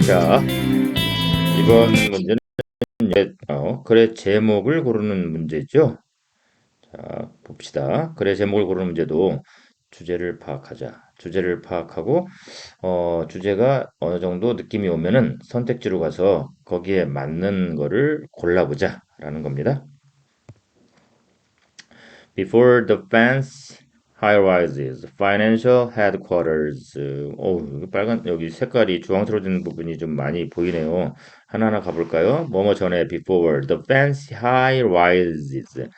자, 이번 문제는 글의 제목을 고르는 문제죠. 자, 봅시다. 글의 제목을 고르는 문제도 주제를 파악하자. 주제를 파악하고 주제가 어느 정도 느낌이 오면은 선택지로 가서 거기에 맞는 거를 골라보자라는 겁니다. Before the fence, high-rises, financial headquarters. 여기 빨간 여기 색깔이 주황스러워지는 부분이 좀 많이 보이네요. 하나하나 가볼까요? 뭐뭐 전에 before the fence, high-rises.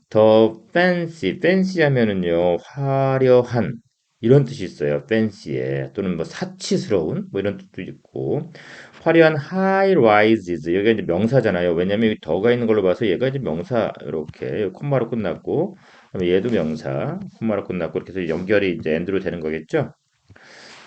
The fancy, fancy 하면은요 화려한 이런 뜻이 있어요. fancy에 또는 뭐 사치스러운 뭐 이런 뜻도 있고 화려한 high rises 여기가 이제 명사잖아요. 왜냐면 여기 더가 있는 걸로 봐서 얘가 이제 명사 이렇게 콤마로 끝났고 그다음에 얘도 명사 콤마로 끝났고 이렇게 해서 연결이 이제 end로 되는 거겠죠.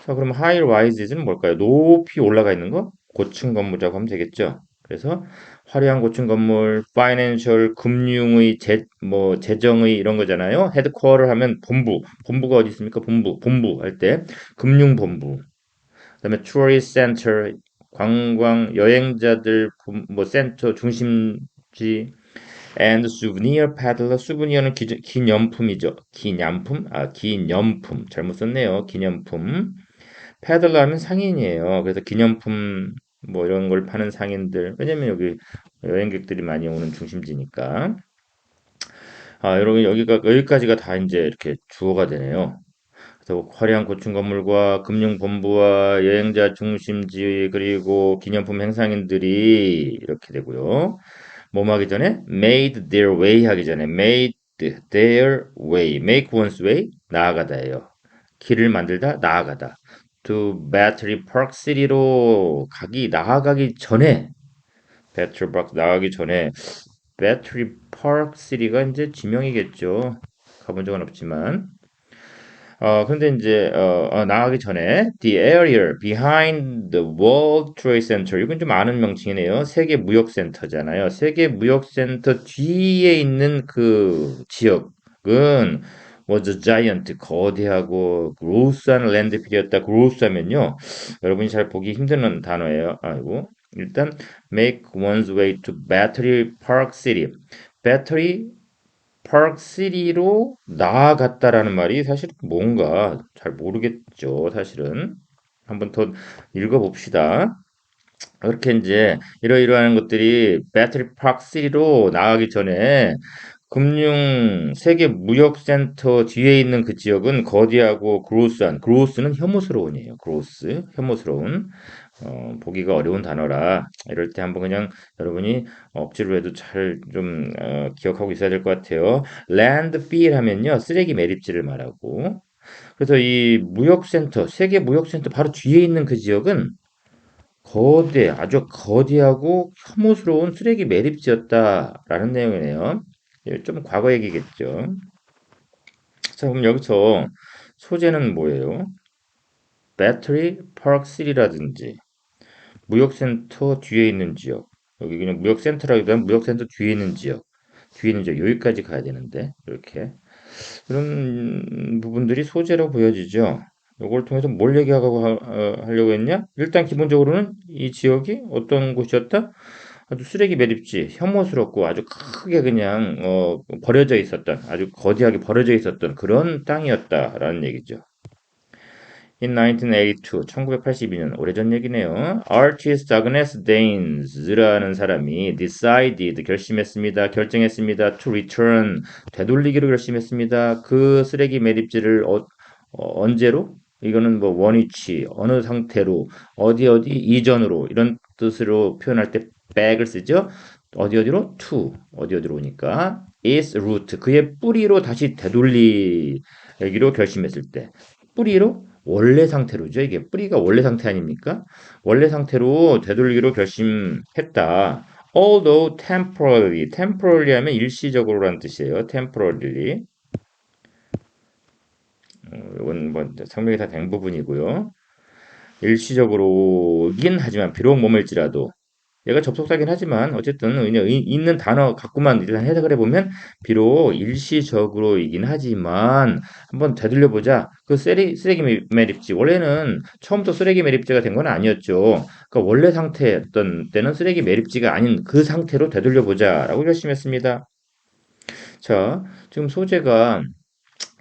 자, 그럼 high rises 는 뭘까요? 높이 올라가 있는 거? 고층 건물이라고 하면 되겠죠. 그래서 화려한 고층 건물, financial 금융의 뭐 재정의 이런 거잖아요. headquarter 하면 본부, 본부가 어디 있습니까? 본부 할 때 금융본부. 그다음에 tourist center 관광 여행자들 뭐 센터 중심지 and souvenir peddler souvenir는 기념품이죠. 기념품? 기념품. 잘못 썼네요. 기념품. 페들러 하면 상인이에요. 그래서 기념품 뭐 이런 걸 파는 상인들. 왜냐면 여기 여행객들이 많이 오는 중심지니까. 여러분 여기까지가 다 이제 이렇게 주어가 되네요. 그래서 화려한 고층 건물과 금융본부와 여행자 중심지 그리고 기념품 행상인들이 이렇게 되고요. 뭐 하기 전에 made their way 하기 전에 made their way, make one's way 나아가다예요. 길을 만들다 나아가다. to Battery Park City로 나아가기 전에 Battery Park 나가기 전에 Battery Park City가 이제 지명이겠죠. 가본 적은 없지만 근데 이제 나가기 전에 the area behind the World Trade Center 이건 좀 아는 명칭이네요. 세계 무역센터잖아요. 세계 무역센터 뒤에 있는 그 지역은 was a giant 거대하고 그로스한 랜드필이었다. 그로스하면요, 여러분이 잘 보기 힘든 단어예요. 아이고 일단 make one's way to Battery Park City. 배터리 파크시티로 나아갔다라는 말이 사실 뭔가 잘 모르겠죠. 사실은 한번 더 읽어봅시다. 그렇게 이제 이러이러한 것들이 배터리 파크시티로 나가기 전에 세계 무역센터 뒤에 있는 그 지역은 거대하고 그로스는 혐오스러운이에요. 혐오스러운. 보기가 어려운 단어라 이럴 때 한번 그냥 여러분이 억지로 해도 잘 좀 기억하고 있어야 될 것 같아요. 랜드필 하면요 쓰레기 매립지를 말하고 그래서 이 무역센터 세계 무역센터 바로 뒤에 있는 그 지역은 아주 거대하고 혐오스러운 쓰레기 매립지였다라는 내용이네요. 좀 과거 얘기겠죠. 자, 그럼 여기서 소재는 뭐예요? 배터리 파크 시티라든지 무역센터 뒤에 있는 지역. 여기 그냥 무역센터라기보다는 무역센터 뒤에 있는 지역. 여기까지 가야 되는데 이렇게 이런 부분들이 소재로 보여지죠. 이걸 통해서 뭘 얘기하고 하려고 했냐? 일단 기본적으로는 이 지역이 어떤 곳이었다? 아주 쓰레기 매립지, 혐오스럽고 아주 크게 그냥 버려져 있었던, 아주 거대하게 버려져 있었던 그런 땅이었다라는 얘기죠. In 1982, 1982년 오래전 얘기네요. Artist Agnes Daines라는 사람이 결정했습니다. To return, 되돌리기로 결심했습니다. 그 쓰레기 매립지를 언제로? 이거는 뭐 원위치, 어느 상태로, 어디 이전으로 이런 뜻으로 표현할 때 back을 쓰죠. 어디로? to, 어디로 오니까 its root, 그의 뿌리로 다시 되돌리기로 결심했을 때 뿌리로 원래 상태로죠. 이게 뿌리가 원래 상태 아닙니까? 원래 상태로 되돌리기로 결심했다. Although temporarily 하면 일시적으로라는 뜻이에요. temporarily. 이건 뭐 성명이 다 된 부분이고요. 일시적으로긴 하지만 비록 머물지라도 얘가 접속사긴 하지만 어쨌든 그냥 있는 단어 갖고만 일단 해석을 해보면 비록 일시적으로이긴 하지만 한번 되돌려 보자. 그 쓰레기 매립지 원래는 처음부터 쓰레기 매립지가 된 건 아니었죠. 그러니까 원래 상태였던 때는 쓰레기 매립지가 아닌 그 상태로 되돌려 보자라고 결심했습니다. 자, 지금 소재가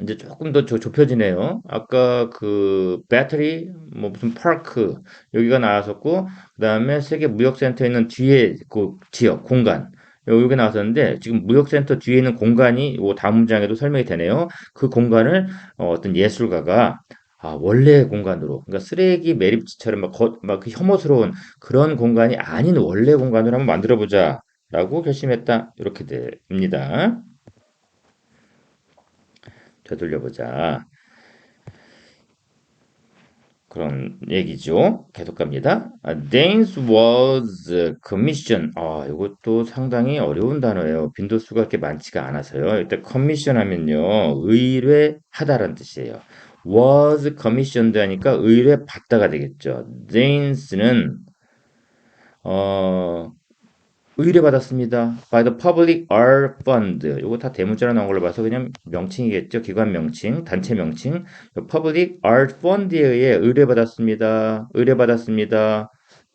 이제 조금 더 좁혀지네요. 아까 그 배터리 뭐 무슨 파크 여기가 나왔었고 그다음에 세계 무역센터 있는 뒤에 그 지역 공간 여기 나왔었는데 지금 무역센터 뒤에 있는 공간이 요 다음 문장에도 설명이 되네요. 그 공간을 어떤 예술가가 원래 공간으로 그러니까 쓰레기 매립지처럼 막그 혐오스러운 그런 공간이 아닌 원래 공간으로 한번 만들어 보자라고 결심했다. 이렇게 됩니다. 되돌려 보자. 그런 얘기죠. 계속 갑니다. Danes was commission. 이것도 상당히 어려운 단어예요. 빈도수가 그렇게 많지가 않아서요. 일단 commission 하면요. 의뢰하다라는 뜻이에요. was commissioned 하니까 의뢰받다가 되겠죠. Danes는 어, 의뢰받았습니다. By the Public Art Fund. 이거 다 대문자로 나온 걸로 봐서 그냥 명칭이겠죠. 기관 명칭, 단체 명칭. Public Art Fund에 의해 의뢰받았습니다. 의뢰받았습니다.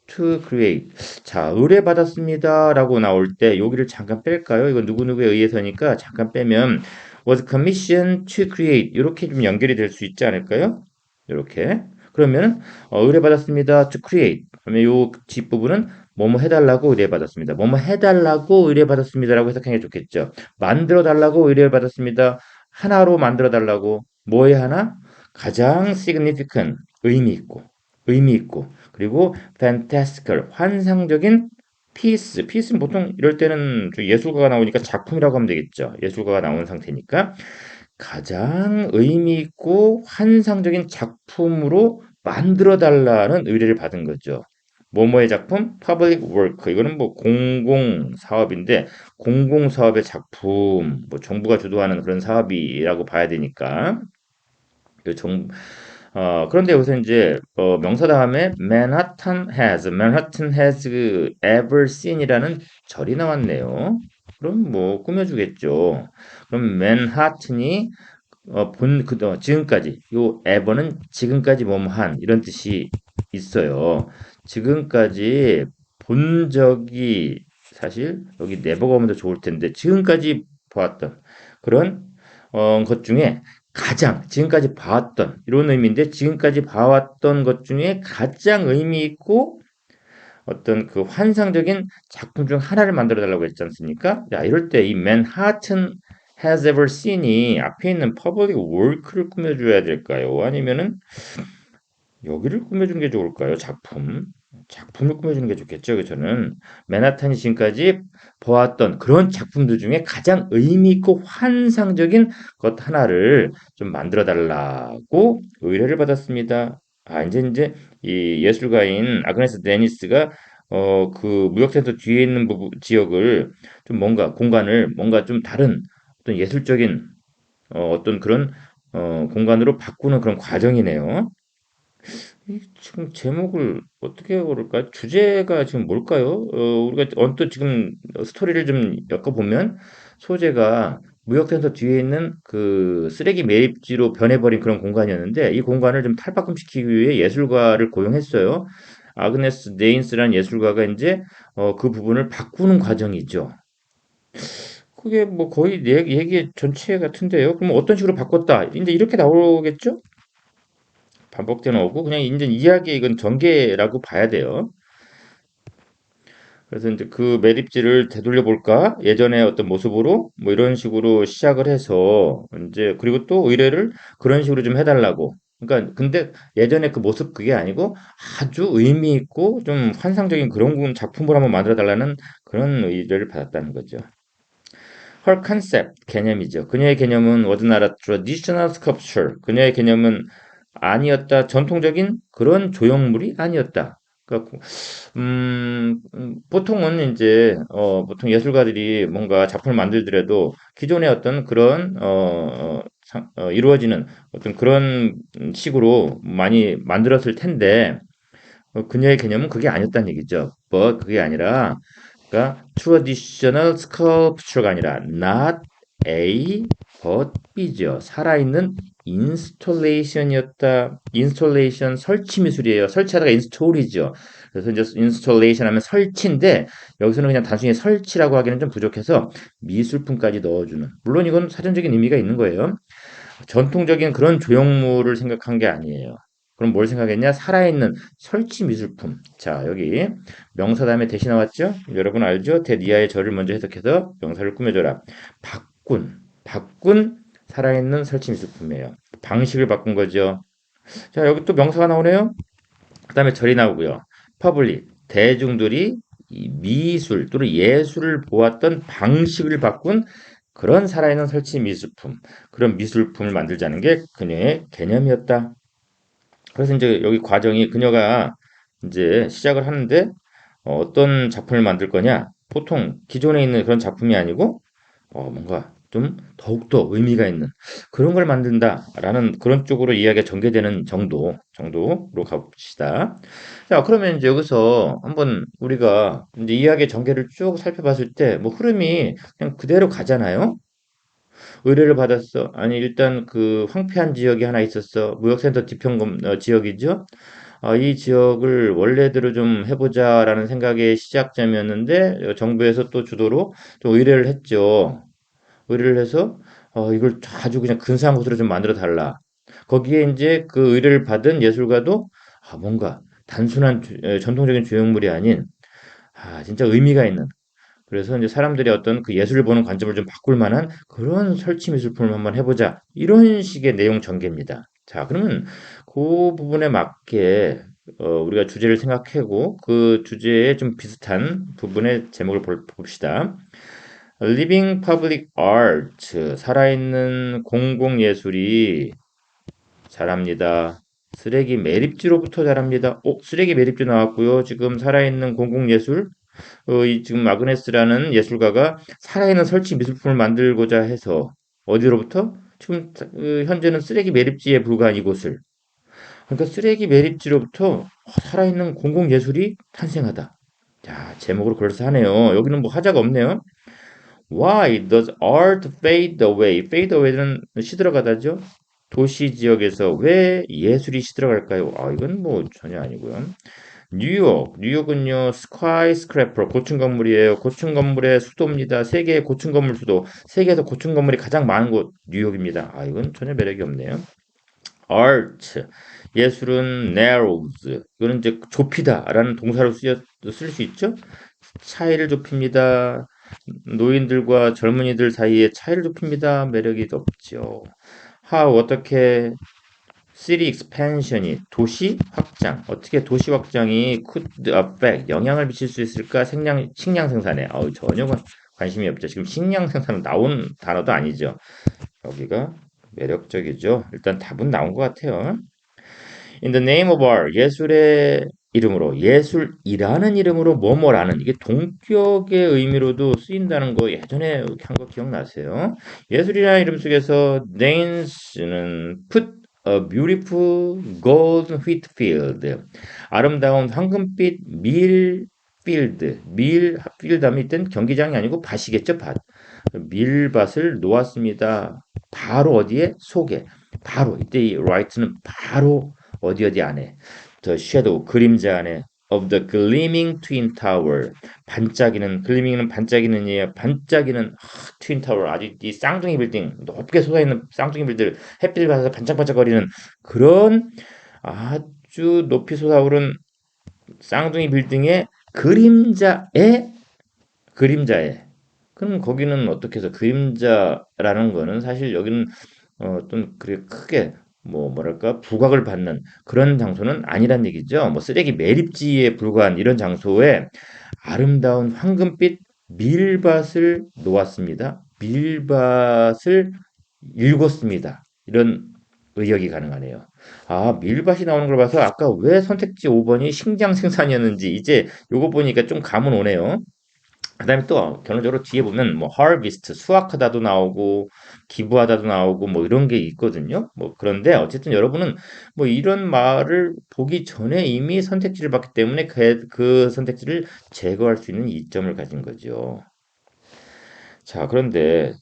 To create. 자, 의뢰받았습니다라고 나올 때 여기를 잠깐 뺄까요? 이거 누구누구에 의해서니까 잠깐 빼면 was commissioned to create 이렇게 좀 연결이 될 수 있지 않을까요? 이렇게. 그러면 의뢰받았습니다. to create. 그러면 요 뒷부분은 뭐뭐 해달라고 의뢰받았습니다. 뭐뭐 해달라고 의뢰받았습니다라고 해석하는 게 좋겠죠. 만들어 달라고 의뢰받았습니다. 하나로 만들어 달라고. 뭐에 하나? 가장 significant 의미 있고 그리고 fantastical 환상적인 피스는 보통 이럴 때는 예술가가 나오니까 작품이라고 하면 되겠죠. 예술가가 나온 상태니까 가장 의미 있고 환상적인 작품으로 만들어 달라는 의뢰를 받은 거죠. 뭐뭐의 작품? public work. 이거는 뭐 공공 사업인데 공공 사업의 작품, 뭐 정부가 주도하는 그런 사업이라고 봐야 되니까 그 그런데 여기서 이제 명사 다음에 Manhattan has ever seen이라는 절이 나왔네요. 그럼 뭐 꾸며주겠죠. 그럼 맨하튼이 지금까지 요 ever는 지금까지 뭐뭐한 이런 뜻이 있어요. 지금까지 본 적이 사실 여기 never가 오면 더 좋을 텐데 지금까지 보았던 그런 것 중에 가장 지금까지 봐왔던 이런 의미인데 지금까지 봐왔던 것 중에 가장 의미 있고 어떤 그 환상적인 작품 중 하나를 만들어 달라고 했지 않습니까? 자, 이럴 때 이 맨하튼 has ever seen이 앞에 있는 public work를 꾸며줘야 될까요? 아니면은 여기를 꾸며주는 게 좋을까요? 작품을 꾸며주는 게 좋겠죠. 저는 맨하탄이 지금까지 보았던 그런 작품들 중에 가장 의미 있고 환상적인 것 하나를 좀 만들어 달라고 의뢰를 받았습니다. 이제 이 예술가인 아그네스 데니스가 그 무역센터 뒤에 있는 지역을 좀 뭔가 공간을 뭔가 좀 다른 어떤 예술적인 어떤 그런 공간으로 바꾸는 그런 과정이네요. 지금 제목을 어떻게 고를까? 주제가 지금 뭘까요? 우리가 언뜻 지금 스토리를 좀 엮어보면 소재가 무역센터 뒤에 있는 그 쓰레기 매립지로 변해버린 그런 공간이었는데 이 공간을 좀 탈바꿈시키기 위해 예술가를 고용했어요. 아그네스 네인스라는 예술가가 이제 그 부분을 바꾸는 과정이죠. 그게 뭐 거의 얘기 전체 같은데요. 그럼 어떤 식으로 바꿨다? 이제 이렇게 나오겠죠? 반복되는 어구 그냥 이제 이야기의 이건 전개라고 봐야 돼요. 그래서 이제 그 매립지를 되돌려 볼까? 예전의 어떤 모습으로 뭐 이런 식으로 시작을 해서 이제 그리고 또 의뢰를 그런 식으로 좀 해달라고. 그러니까 근데 예전에 그 모습 그게 아니고 아주 의미 있고 좀 환상적인 그런 작품을 한번 만들어 달라는 그런 의뢰를 받았다는 거죠. Her concept 개념이죠. 그녀의 개념은 was not a traditional sculpture. 그녀의 개념은 아니었다. 전통적인 그런 조형물이 아니었다. 그러니까 보통은 이제 보통 예술가들이 뭔가 작품을 만들더라도 기존의 어떤 그런 이루어지는 어떤 그런 식으로 많이 만들었을 텐데 그녀의 개념은 그게 아니었다는 얘기죠. But 그게 아니라 그러니까 traditional sculpture가 아니라 not A but B죠. 살아있는 인스톨레이션이었다. 인스톨레이션 설치 미술이에요. 설치하다가 인스톨이죠. 그래서 이제 인스톨레이션 하면 설치인데 여기서는 그냥 단순히 설치라고 하기는 좀 부족해서 미술품까지 넣어주는. 물론 이건 사전적인 의미가 있는 거예요. 전통적인 그런 조형물을 생각한 게 아니에요. 그럼 뭘 생각했냐? 살아있는 설치 미술품. 자, 여기 명사 다음에 대시 나왔죠? 여러분 알죠? 대니아의 절을 먼저 해석해서 명사를 꾸며줘라. 바꾼 살아있는 설치 미술품이에요. 방식을 바꾼 거죠. 자, 여기 또 명사가 나오네요. 그 다음에 절이 나오고요. 퍼블릭, 대중들이 이 미술 또는 예술을 보았던 방식을 바꾼 그런 살아있는 설치 미술품, 그런 미술품을 만들자는 게 그녀의 개념이었다. 그래서 이제 여기 과정이 그녀가 이제 시작을 하는데 어떤 작품을 만들 거냐? 보통 기존에 있는 그런 작품이 아니고 뭔가 좀 더욱더 의미가 있는 그런 걸 만든다라는 그런 쪽으로 이야기가 전개되는 정도로 가봅시다. 자, 그러면 이제 여기서 한번 우리가 이제 이야기의 전개를 쭉 살펴봤을 때 뭐 흐름이 그냥 그대로 가잖아요. 의뢰를 받았어. 아니 일단 그 황폐한 지역이 하나 있었어. 무역센터 뒤편검 지역이죠. 이 지역을 원래대로 좀 해보자라는 생각의 시작점이었는데 정부에서 또 주도로 좀 의뢰를 했죠. 의뢰를 해서 이걸 아주 그냥 근사한 곳으로 좀 만들어 달라. 거기에 이제 그 의뢰를 받은 예술가도 뭔가 단순한 전통적인 조형물이 아닌 진짜 의미가 있는 그래서 이제 사람들이 어떤 그 예술을 보는 관점을 좀 바꿀 만한 그런 설치 미술품을 한번 해보자. 이런 식의 내용 전개입니다. 자, 그러면 그 부분에 맞게 우리가 주제를 생각하고 그 주제에 좀 비슷한 부분의 제목을 봅시다. Living Public Art, 살아있는 공공예술이 잘합니다. 쓰레기 매립지로부터 잘합니다. 쓰레기 매립지 나왔고요. 지금 살아있는 공공예술, 이 지금 아그네스라는 예술가가 살아있는 설치 미술품을 만들고자 해서 어디로부터? 지금 현재는 쓰레기 매립지에 불과한 이곳을. 그러니까 쓰레기 매립지로부터 살아있는 공공예술이 탄생하다. 자, 제목으로 그럴싸하네요. 여기는 뭐 하자가 없네요. Why does art fade away? fade away는 시들어가다죠. 도시 지역에서 왜 예술이 시들어갈까요? 이건 뭐 전혀 아니고요. 뉴욕은요, 스카이스크래퍼, 고층 건물이에요. 고층 건물의 수도입니다. 세계의 고층 건물 수도. 세계에서 고층 건물이 가장 많은 곳, 뉴욕입니다. 이건 전혀 매력이 없네요. art, 예술은 narrows. 이거는 이제 좁히다라는 동사로 쓸 수 있죠. 차이를 좁힙니다. 노인들과 젊은이들 사이에 차이를 좁힙니다. 매력이 없죠. how, 어떻게, city expansion이 도시 확장 어떻게 도시 확장이 could affect 영향을 미칠 수 있을까 식량 생산에 전혀 관심이 없죠. 지금 식량 생산은 나온 단어도 아니죠. 여기가 매력적이죠. 일단 답은 나온 것 같아요. In the name of art 예술의 이름으로 예술이라는 이름으로 뭐뭐라는 이게 동격의 의미로도 쓰인다는 거 예전에 한 거 기억나세요? 예술이라는 이름 속에서 Danes는 put a beautiful golden wheat field 아름다운 황금빛 밀 필드 밀 필드 하면 이땐 경기장이 아니고 밭이겠죠 밭 밀밭을 놓았습니다. 바로 어디에 속에 바로 이때 이 right는 바로 어디 안에 the shadow 그림자 안에 of the gleaming twin tower 반짝이는 gleaming은 반짝이는 예 반짝이는 twin tower 아주 이 쌍둥이 빌딩 높게 솟아있는 쌍둥이 빌딩 햇빛을 받아서 반짝반짝거리는 그런 아주 높이 솟아오른 쌍둥이 빌딩의 그림자에 그럼 거기는 어떻게 해서 그림자라는 거는 사실 여기는 좀 그렇게 크게 뭐랄까 부각을 받는 그런 장소는 아니란 얘기죠. 뭐 쓰레기 매립지에 불과한 이런 장소에 아름다운 황금빛 밀밭을 놓았습니다. 밀밭을 읽었습니다. 이런 의역이 가능하네요. 밀밭이 나오는 걸 봐서 아까 왜 선택지 5번이 식량 생산이었는지 이제 요거 보니까 좀 감은 오네요. 그다음에 또 결론적으로 뒤에 보면 뭐 harvest 수확하다도 나오고 기부하다도 나오고 뭐 이런 게 있거든요. 뭐 그런데 어쨌든 여러분은 뭐 이런 말을 보기 전에 이미 선택지를 봤기 때문에 그 선택지를 제거할 수 있는 이점을 가진 거죠. 자, 그런데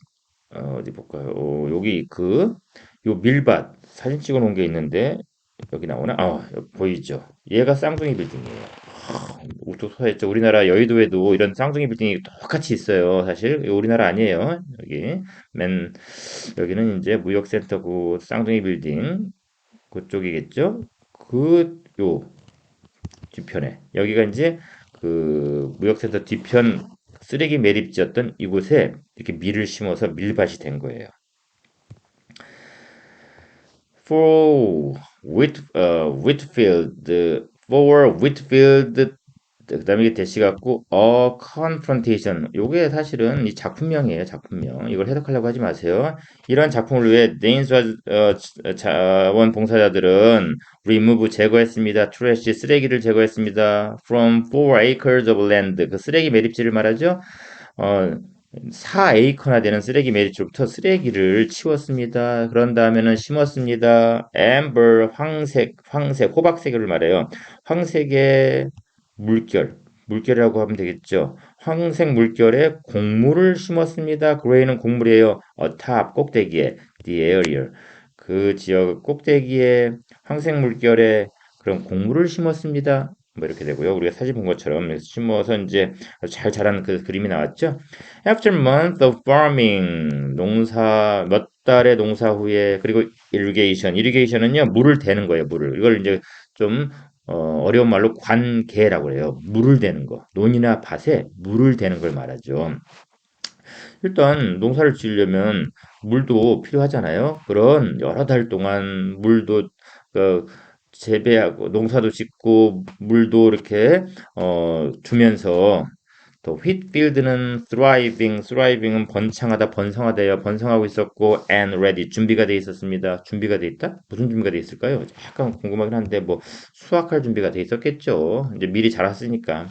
어디 볼까요? 여기 요 밀밭 사진 찍어 놓은 게 있는데 여기 나오나? 여기 보이죠? 얘가 쌍둥이 빌딩이에요. 우뚝 서 있죠. 우리나라 여의도에도 이런 쌍둥이 빌딩이 똑같이 있어요. 사실 이거 우리나라 아니에요. 맨 여기는 이제 무역센터구 쌍둥이 빌딩 그쪽이겠죠. 요 뒤편에 여기가 이제 그 무역센터 뒤편 쓰레기 매립지였던 이곳에 이렇게 밀을 심어서 밀밭이 된 거예요. for Whitfield 그다음에 이게 대시 같고 confrontation 요게 사실은 이 작품명이에요. 작품명 이걸 해석하려고 하지 마세요. 이런 작품을 위해 네인스 자원봉사자들은 remove 제거했습니다. trash 쓰레기를 제거했습니다. from 4 acres of land 그 쓰레기 매립지를 말하죠. 어, 4에이커나 되는 쓰레기 매립지로부터 쓰레기를 치웠습니다. 그런 다음에는 심었습니다. amber 황색 호박색을 말해요. 황색의 물결, 물결이라고 하면 되겠죠. 황색 물결에 곡물을 심었습니다. gray는 곡물이에요. atop 꼭대기에 the area 그 지역 꼭대기에 황색 물결에 그런 곡물을 심었습니다. 뭐 이렇게 되고요. 우리가 사진 본 것처럼 심어서 이제 잘 자란 그 그림이 나왔죠. After month of farming, 농사 몇 달의 농사 후에 그리고 irrigation은요 물을 대는 거예요. 물을 이걸 이제 좀 어려운 말로 관계라고 해요. 물을 대는 거. 논이나 밭에 물을 대는 걸 말하죠. 일단 농사를 지으려면 물도 필요하잖아요. 그런 여러 달 동안 물도 그 재배하고 농사도 짓고 물도 이렇게 주면서 또 휘필드는 thriving은 번창하다, 번성하다예요. 번성하고 있었고 and ready 준비가 돼 있었습니다. 준비가 돼 있다? 무슨 준비가 돼 있을까요? 약간 궁금하긴 한데 뭐 수확할 준비가 돼 있었겠죠. 이제 미리 자랐으니까.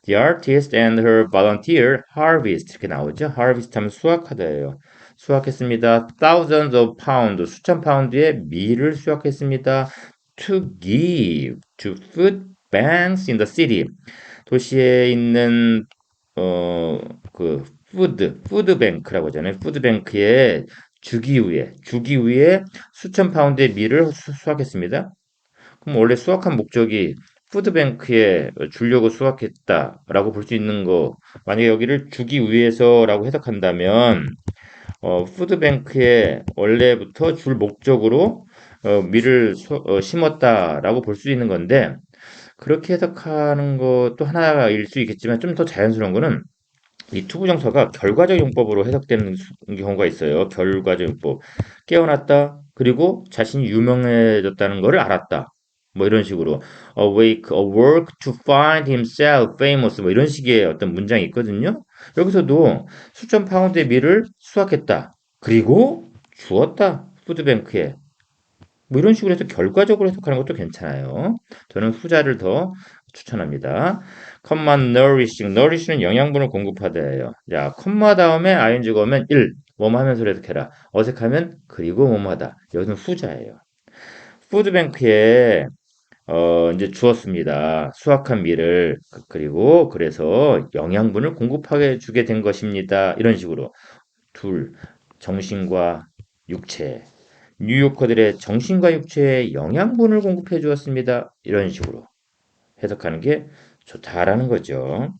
The artist and her volunteer harvest 이렇게 나오죠. harvest 하면 수확하다예요. 수확했습니다. thousands of pounds 수천 파운드의 밀을 수확했습니다. to give to food banks in the city 도시에 있는 그 푸드뱅크라고 하잖아요. 푸드뱅크에 주기 위해 수천 파운드의 밀을 수확했습니다. 그럼 원래 수확한 목적이 푸드뱅크에 주려고 수확했다라고 볼 수 있는 거. 만약에 여기를 주기 위해서라고 해석한다면 푸드뱅크에 원래부터 줄 목적으로 밀을 심었다라고 볼 수 있는 건데 그렇게 해석하는 것도 하나일 수 있겠지만 좀 더 자연스러운 거는 이 투부정사가 결과적 용법으로 해석되는 경우가 있어요. 결과적 용법. 깨어났다. 그리고 자신이 유명해졌다는 것을 알았다. 뭐 이런 식으로 work to find himself famous 뭐 이런 식의 어떤 문장이 있거든요. 여기서도 수천 파운드의 밀을 수확했다. 그리고 주었다. 푸드뱅크에. 뭐 이런 식으로 해서 결과적으로 해석하는 것도 괜찮아요. 저는 후자를 더 추천합니다. 컴마 nourish는 영양분을 공급하다예요. 자, 컴마 다음에 ing가 오면 1, 뭐뭐 하면서 해석해라. 어색하면 그리고 뭐뭐 하다. 여기는 후자예요. 푸드뱅크에 이제 주었습니다. 수확한 밀을 그리고 그래서 영양분을 공급하게 주게 된 것입니다. 이런 식으로 둘, 정신과 육체 뉴요커들의 정신과 육체에 영양분을 공급해 주었습니다. 이런 식으로 해석하는 게 좋다라는 거죠.